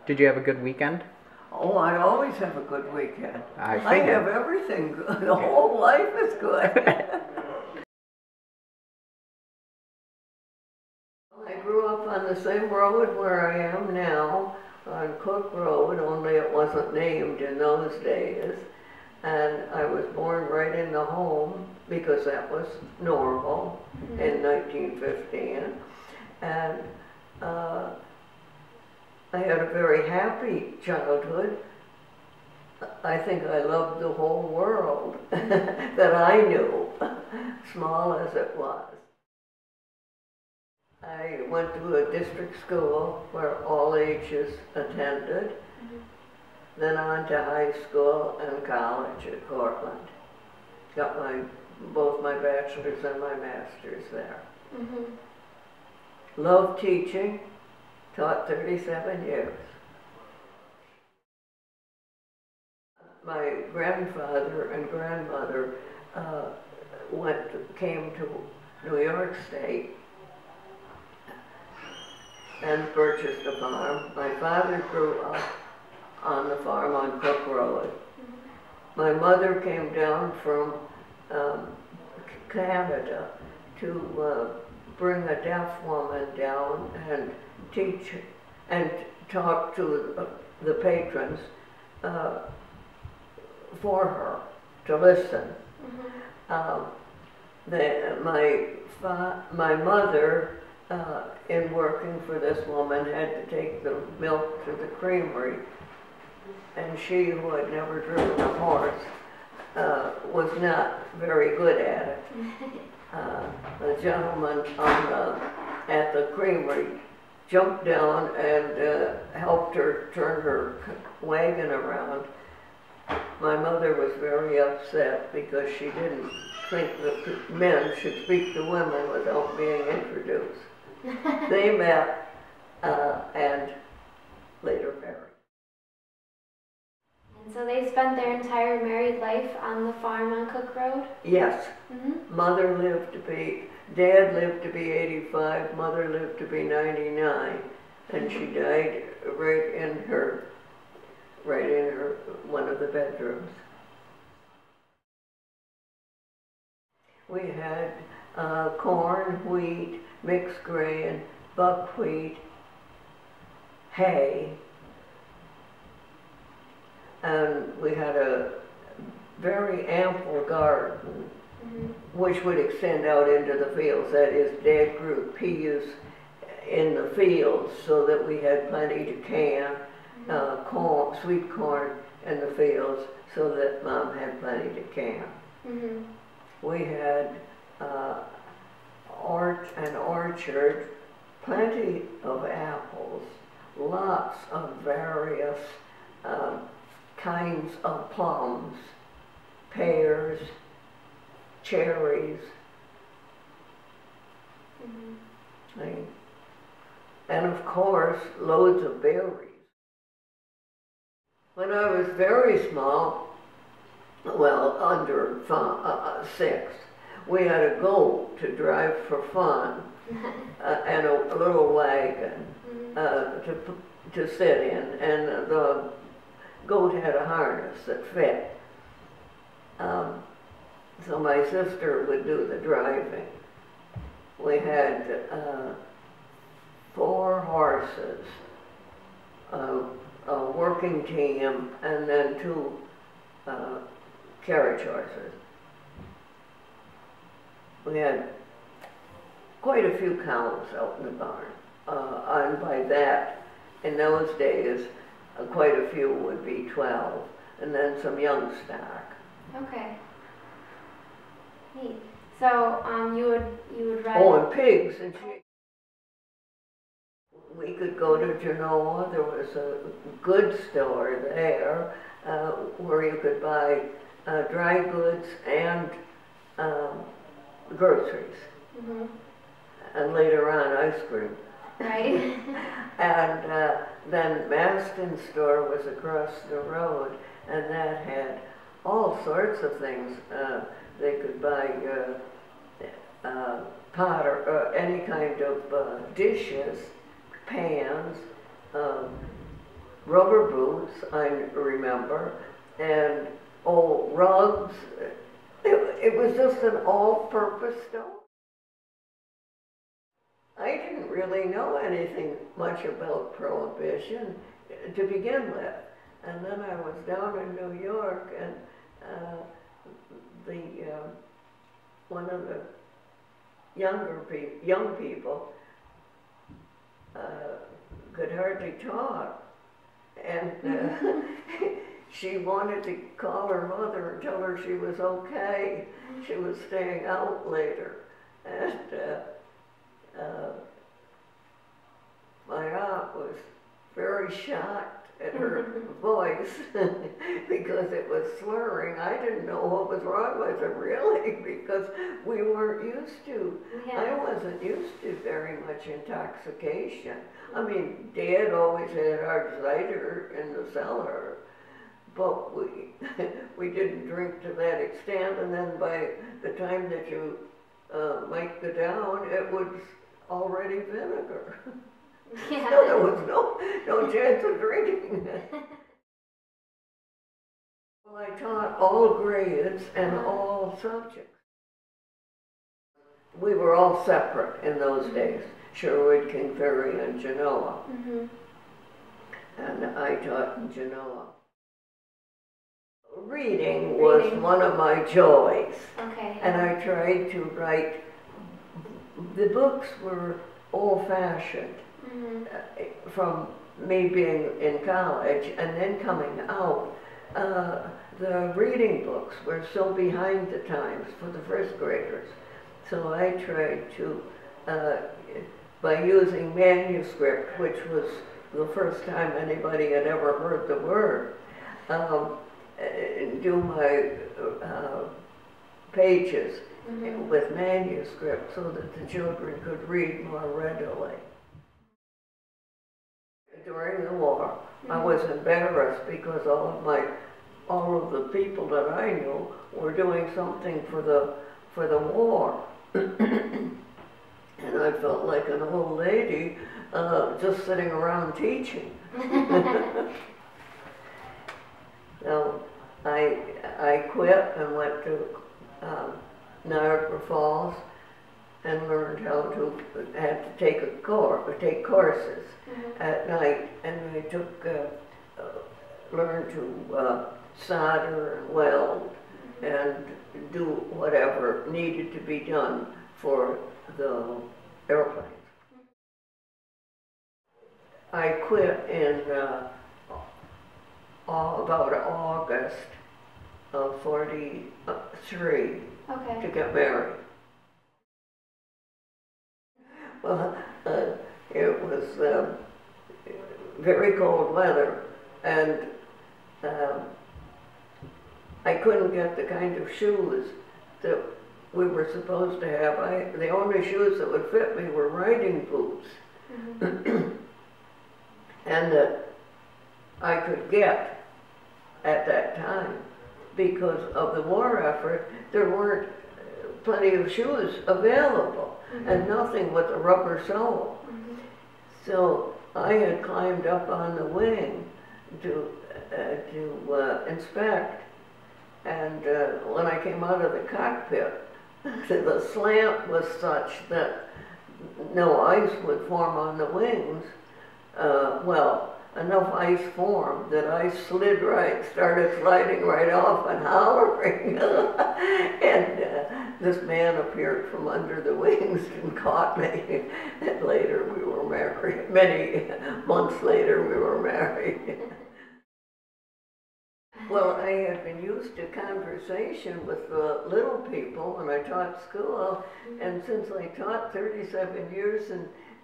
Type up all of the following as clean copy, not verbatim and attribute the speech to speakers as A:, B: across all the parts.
A: Did you have a good weekend?
B: Oh, I always have a good weekend.
A: I
B: I
A: figured.
B: have everything good. The whole life is good. I grew up on the same road where I am now, on Cook Road, only it wasn't named in those days. And I was born right in the home because that was normal in 1915. And I had a very happy childhood. I think I loved the whole world that I knew, small as it was. I went to a district school where all ages attended, then on to high school and college at Cortland. Got both my bachelor's and my master's there. Loved teaching, taught 37 years. My grandfather and grandmother came to New York State and purchased a farm. My father grew up on the farm on Cook Road. My mother came down from Canada to bring a deaf woman down and teach and talk to the patrons for her to listen. My mother, in working for this woman, had to take the milk to the creamery, and she, who had never driven a horse, was not very good at it. The gentleman at the creamery jumped down and helped her turn her wagon around. My mother was very upset because she didn't think that men should speak to women without being introduced. They met and later married.
C: And so they spent their entire married life on the farm on Cook Road?
B: Yes. Dad lived to be 85, mother lived to be 99, and she died right in her one of the bedrooms. We had corn, wheat, mixed grain, buckwheat, hay, and we had a very ample garden, which would extend out into the fields. That is, Dad grew peas in the fields so that we had plenty to can, corn, sweet corn in the fields so that Mom had plenty to can. We had an orchard, plenty of apples, lots of various kinds of plums, pears, cherries, and of course loads of berries. When I was very small, well, under 6, we had a goat to drive for fun, and a little wagon to sit in, and the goat had a harness that fit. So my sister would do the driving. We had 4 horses, a working team, and then 2 carriage horses. We had quite a few cows out in the barn, and by that, in those days, quite a few would be 12, and then some young stock.
C: Okay. Neat. So you would ride.
B: Oh, and pigs and sheep. We could go to Genoa. There was a goods store there where you could buy dry goods and groceries, and later on ice cream.
C: Right.
B: And then Maston's store was across the road, and that had all sorts of things. They could buy pot or any kind of dishes, pans, rubber boots, I remember, and old rugs. It was just an all-purpose store. I didn't really know anything much about Prohibition to begin with. And then I was down in New York, and one of the young people could hardly talk, and she wanted to call her mother and tell her she was okay. She was staying out later, and my aunt was very shocked at her voice because it was slurring. I didn't know what was wrong with her, really, because we weren't used to. Yeah. I wasn't used to very much intoxication. I mean, Dad always had hard cider in the cellar, but we didn't drink to that extent. And then by the time that you might go down, it was already vinegar. Yeah. So there was no chance of drinking. Well, I taught all grades and all subjects. We were all separate in those days, Sherwood, King Ferry, and Genoa. And I taught in Genoa. Reading was one of my joys. Okay. And I tried to write. The books were old-fashioned. From me being in college and then coming out, the reading books were so behind the times for the first graders. So I tried to, by using manuscript, which was the first time anybody had ever heard the word, do my pages with manuscript so that the children could read more readily. During the war, I was embarrassed because all of the people that I knew were doing something for the war, and I felt like an old lady just sitting around teaching. So I quit and went to Niagara Falls and learned how to take courses at night, and I learned to solder and weld and do whatever needed to be done for the airplanes. I quit in about August of '43 to get married. Well, it was very cold weather, and I couldn't get the kind of shoes that we were supposed to have. The only shoes that would fit me were riding boots, and that I could get at that time. Because of the war effort, there weren't plenty of shoes available, and nothing with a rubber sole. So I had climbed up on the wing to inspect, and when I came out of the cockpit, the slant was such that no ice would form on the wings. Enough ice formed that I started sliding right off and hollering. And this man appeared from under the wings and caught me. And later we were married. Many months later we were married. Well, I had been used to conversation with the little people when I taught school, and since I taught 37 years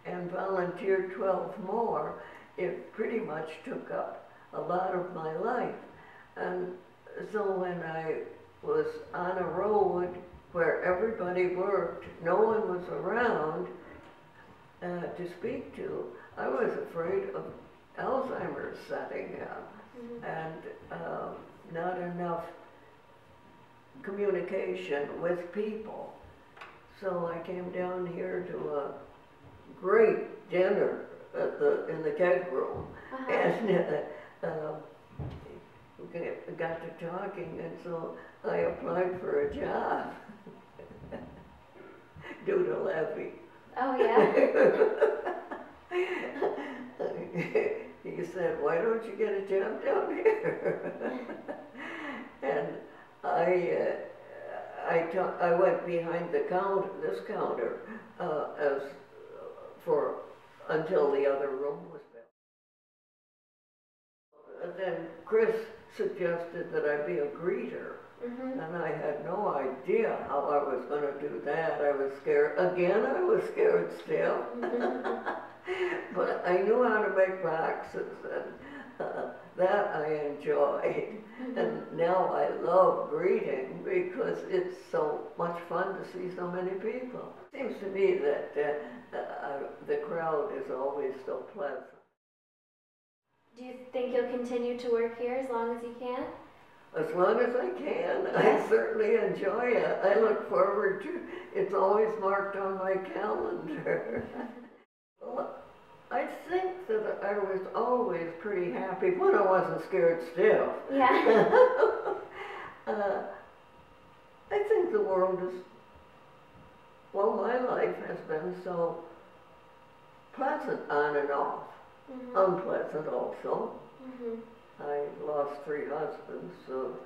B: and volunteered 12 more, it pretty much took up a lot of my life. And so when I was on a road where everybody worked, no one was around to speak to, I was afraid of Alzheimer's setting in, and not enough communication with people. So I came down here to a great dinner in the keg room, And we got to talking, and so I applied for a job due to Levy.
C: Oh, yeah.
B: He said, "Why don't you get a job down here?" And I went behind the counter, this counter, until the other room was built. And then Chris suggested that I be a greeter. And I had no idea how I was going to do that. I was scared. Again, I was scared still. But I knew how to make boxes, and that I enjoyed. And now I love greeting because it's so much fun to see so many people. It seems to me that the crowd is always so pleasant.
C: Do you think you'll continue to work here as long as you can?
B: As long as I can. I certainly enjoy it. I look forward to it. It's always marked on my calendar. Well, I think that I was always pretty happy when I wasn't scared still.
C: Yeah.
B: I think the world is, well, my life has been so pleasant on and off, unpleasant also. I lost 3 husbands, so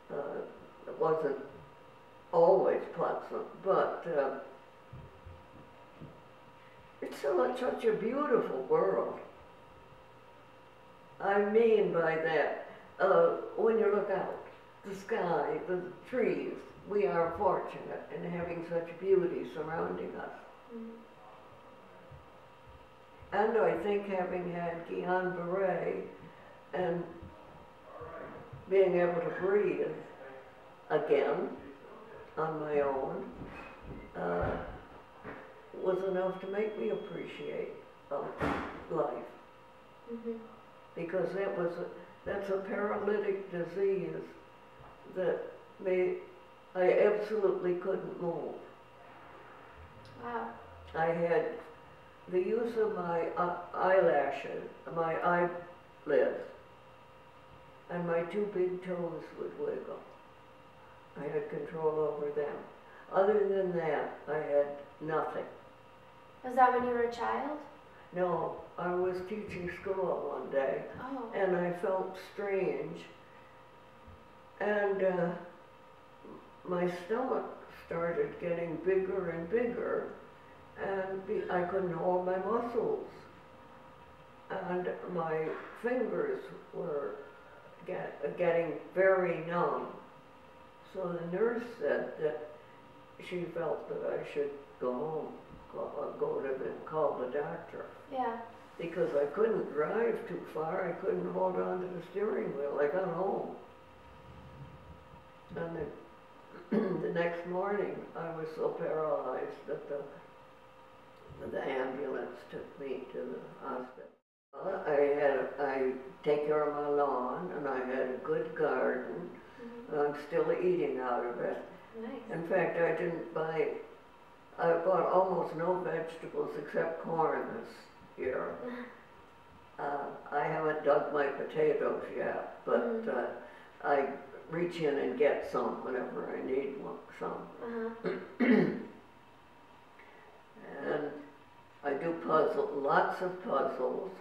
B: it wasn't always pleasant, but it's such a beautiful world. I mean by that, when you look out, the sky, the trees, we are fortunate in having such beauty surrounding us. And I think having had Guillain-Barré and being able to breathe again on my own was enough to make me appreciate life. Because that's a paralytic disease that I absolutely couldn't move.
C: Wow.
B: I had the use of my eyelashes, my eyelids, and my 2 big toes would wiggle. I had control over them. Other than that, I had nothing.
C: Was that when you were a child?
B: No, I was teaching school one day, and I felt strange, and my stomach started getting bigger and bigger, and I couldn't hold my muscles, and my fingers were getting very numb. So the nurse said that she felt that I should go home, call the doctor.
C: Yeah.
B: Because I couldn't drive too far, I couldn't hold on to the steering wheel. I got home. And then the next morning, I was so paralyzed that the ambulance took me to the hospital. I take care of my lawn, and I had a good garden. I'm still eating out of it.
C: Nice.
B: In fact, I bought almost no vegetables except corn this year. I haven't dug my potatoes yet, but I reach in and get some whenever I need some. And I do lots of puzzles.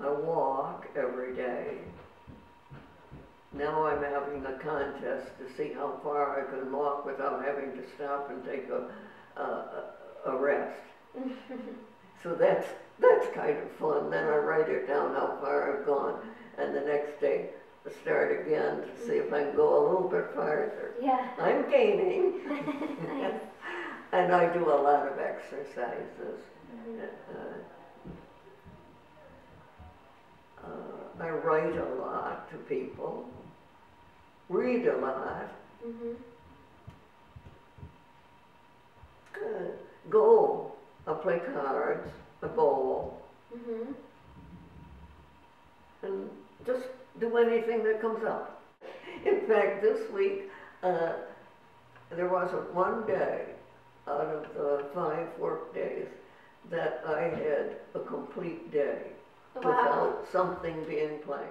B: I walk every day. Now I'm having a contest to see how far I can walk without having to stop and take a rest. So that's kind of fun. Then I write it down how far I've gone, and the next day I start again to see if I can go a little bit farther.
C: Yeah.
B: I'm gaining.
C: Nice.
B: And I do a lot of exercises. I write a lot to people, read a lot, I play cards, I bowl, and just do anything that comes up. In fact, this week, there wasn't one day out of the 5 work days that I had a complete day
C: Wow.
B: without something being planned.